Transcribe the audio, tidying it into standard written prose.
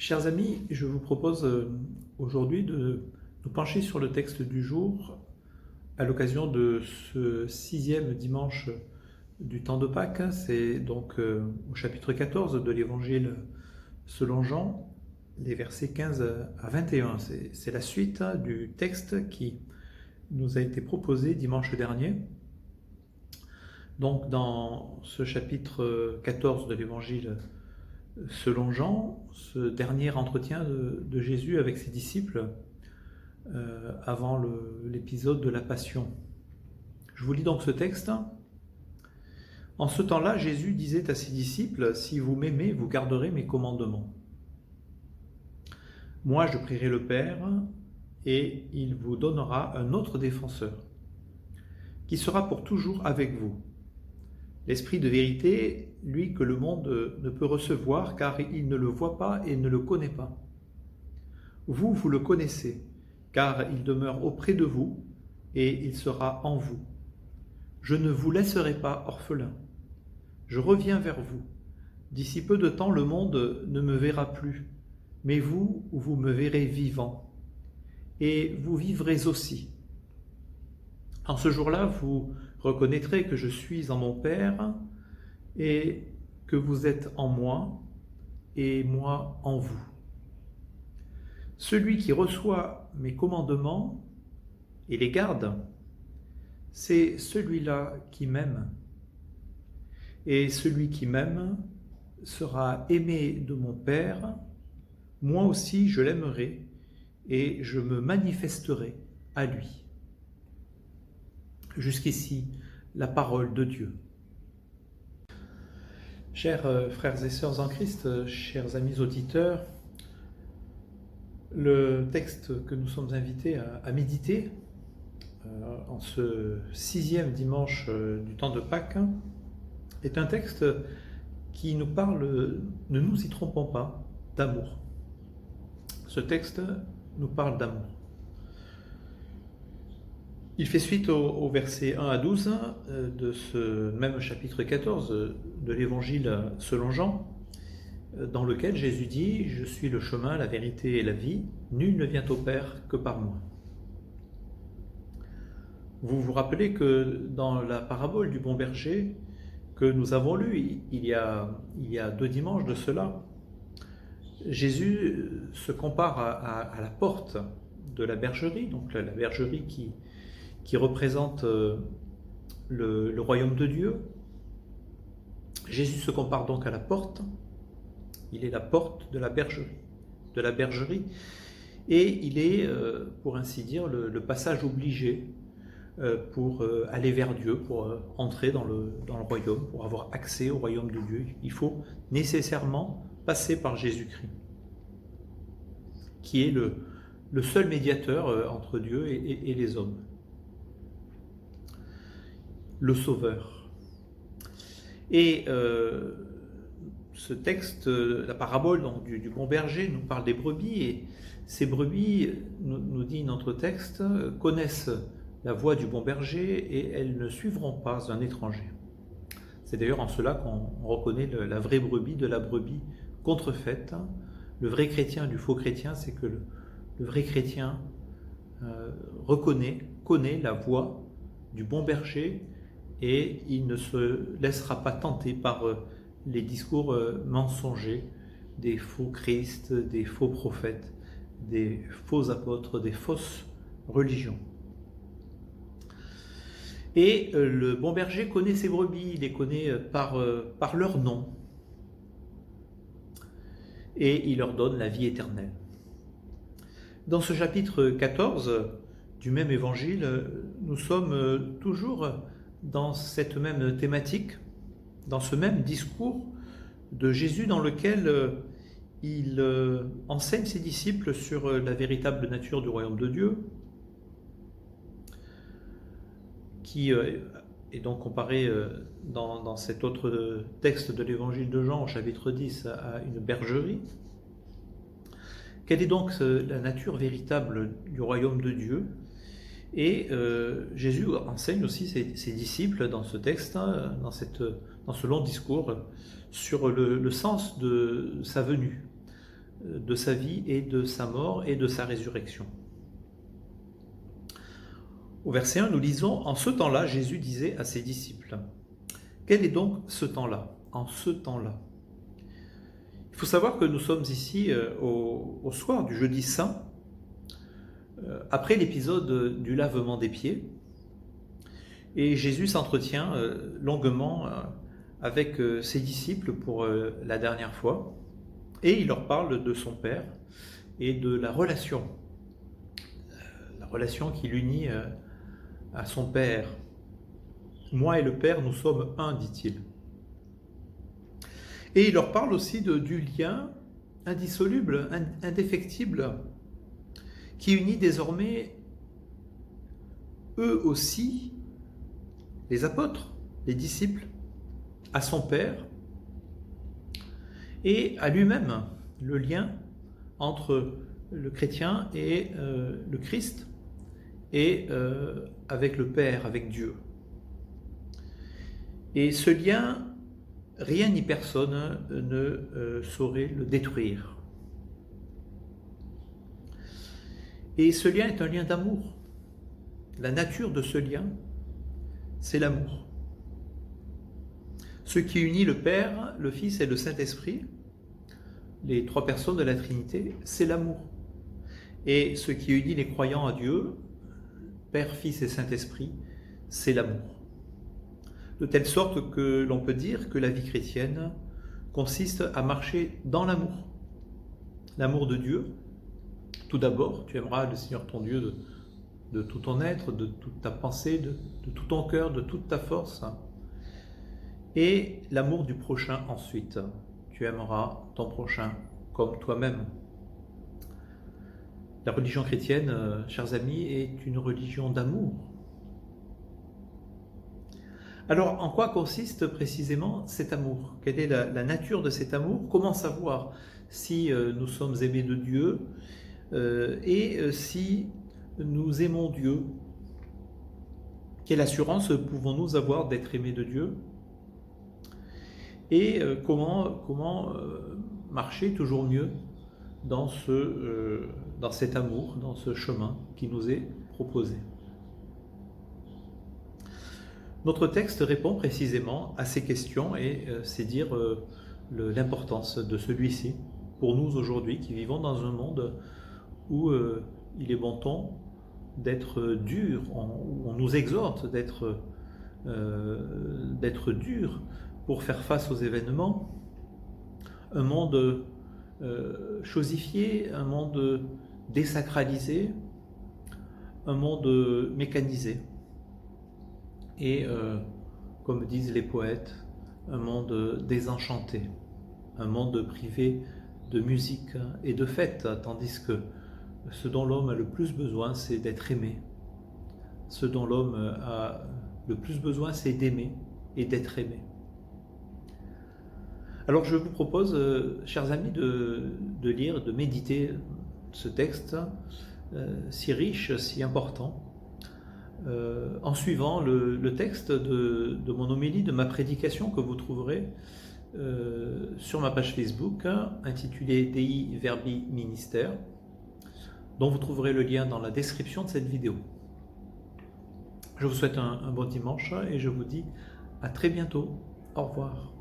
Chers amis, je vous propose aujourd'hui de nous pencher sur le texte du jour à l'occasion de ce 6e dimanche du temps de Pâques. C'est donc au chapitre 14 de l'Évangile selon Jean, les versets 15 à 21. C'est la suite du texte qui nous a été proposé dimanche dernier. Donc dans ce chapitre 14 de l'Évangile selon Jean, ce dernier entretien de Jésus avec ses disciples avant l'épisode de la Passion. Je vous lis donc ce texte. En ce temps-là, Jésus disait à ses disciples, « Si vous m'aimez, vous garderez mes commandements. Moi, je prierai le Père, et il vous donnera un autre défenseur, qui sera pour toujours avec vous. L'Esprit de vérité, lui que le monde ne peut recevoir, car il ne le voit pas et ne le connaît pas. Vous, vous le connaissez, car il demeure auprès de vous, et il sera en vous. Je ne vous laisserai pas orphelin. Je reviens vers vous. D'ici peu de temps, le monde ne me verra plus, mais vous, vous me verrez vivant, et vous vivrez aussi. En ce jour-là, vous reconnaîtrez que je suis en mon Père, et que vous êtes en moi, et moi en vous. Celui qui reçoit mes commandements et les garde, c'est celui-là qui m'aime. Et celui qui m'aime sera aimé de mon Père, moi aussi je l'aimerai, et je me manifesterai à lui. Jusqu'ici, la parole de Dieu. Chers frères et sœurs en Christ, chers amis auditeurs, le texte que nous sommes invités à méditer en ce 6e dimanche du temps de Pâques est un texte qui nous parle, ne nous y trompons pas, d'amour. Ce texte nous parle d'amour. Il fait suite au versets 1 à 12 de ce même chapitre 14 de l'Évangile selon Jean, dans lequel Jésus dit « Je suis le chemin, la vérité et la vie, nul ne vient au Père que par moi ». Vous vous rappelez que dans la parabole du bon berger que nous avons lue il y a 2 dimanches de cela, Jésus se compare à la porte de la bergerie, donc la bergerie qui représente le royaume de Dieu. Jésus se compare donc à la porte. Il est la porte de la bergerie, et il est, pour ainsi dire, le passage obligé pour aller vers Dieu, pour entrer dans le royaume, pour avoir accès au royaume de Dieu. Il faut nécessairement passer par Jésus-Christ, qui est le seul médiateur entre Dieu et les hommes. Le Sauveur. Et ce texte, la parabole donc, du bon berger nous parle des brebis, et ces brebis, nous dit notre texte, connaissent la voix du bon berger et elles ne suivront pas un étranger. C'est d'ailleurs en cela qu'on reconnaît la vraie brebis de la brebis contrefaite. Le vrai chrétien du faux chrétien, c'est que le vrai chrétien connaît la voix du bon berger, et il ne se laissera pas tenter par les discours mensongers des faux Christ, des faux prophètes, des faux apôtres, des fausses religions. Et le bon berger connaît ses brebis, il les connaît par leur nom, et il leur donne la vie éternelle. Dans ce chapitre 14 du même évangile, nous sommes toujours dans cette même thématique, dans ce même discours de Jésus dans lequel il enseigne ses disciples sur la véritable nature du royaume de Dieu, qui est donc comparé dans cet autre texte de l'évangile de Jean au chapitre 10 à une bergerie. Quelle est donc la nature véritable du royaume de Dieu? Et Jésus enseigne aussi ses disciples dans ce texte, dans ce long discours, sur le sens de sa venue. de sa vie et de sa mort et de sa résurrection. Au verset 1, nous lisons « En ce temps-là, Jésus disait à ses disciples ». Quel est donc ce temps-là? En ce temps-là. Il faut savoir que nous sommes ici au soir du jeudi saint, après l'épisode du lavement des pieds, et Jésus s'entretient longuement avec ses disciples pour la dernière fois, et il leur parle de son Père et de la relation qui l'unit à son Père. « Moi et le Père, nous sommes un », dit-il. Et il leur parle aussi du lien indissoluble, indéfectible, qui unit désormais eux aussi, les apôtres, les disciples, à son Père et à lui-même, le lien entre le chrétien et le Christ et avec le Père, avec Dieu. Et ce lien, rien ni personne ne saurait le détruire. Et ce lien est un lien d'amour. La nature de ce lien, c'est l'amour. Ce qui unit le Père, le Fils et le Saint-Esprit, les trois personnes de la Trinité, c'est l'amour. Et ce qui unit les croyants à Dieu, Père, Fils et Saint-Esprit, c'est l'amour. De telle sorte que l'on peut dire que la vie chrétienne consiste à marcher dans l'amour. L'amour de Dieu. Tout d'abord, tu aimeras le Seigneur ton Dieu de tout ton être, de toute ta pensée, de tout ton cœur, de toute ta force. Et l'amour du prochain ensuite. Tu aimeras ton prochain comme toi-même. La religion chrétienne, chers amis, est une religion d'amour. Alors, en quoi consiste précisément cet amour? Quelle est la nature de cet amour? Comment savoir si nous sommes aimés de Dieu et si nous aimons Dieu? Quelle assurance pouvons-nous avoir d'être aimés de Dieu? Et comment marcher toujours mieux dans cet amour, dans ce chemin qui nous est proposé? Notre texte répond précisément à ces questions et c'est dire l'importance de celui-ci pour nous aujourd'hui qui vivons dans un monde où il est bon ton d'être dur, où on nous exhorte d'être dur pour faire face aux événements. Un monde chosifié, un monde désacralisé, un monde mécanisé. Et, comme disent les poètes, un monde désenchanté, un monde privé de musique et de fête, tandis que ce dont l'homme a le plus besoin, c'est d'être aimé. Ce dont l'homme a le plus besoin, c'est d'aimer et d'être aimé. Alors je vous propose, chers amis, de lire, de méditer ce texte si riche, si important, en suivant le texte de mon homélie, de ma prédication que vous trouverez sur ma page Facebook intitulée Dei Verbi Ministère, dont vous trouverez le lien dans la description de cette vidéo. Je vous souhaite un bon dimanche et je vous dis à très bientôt. Au revoir.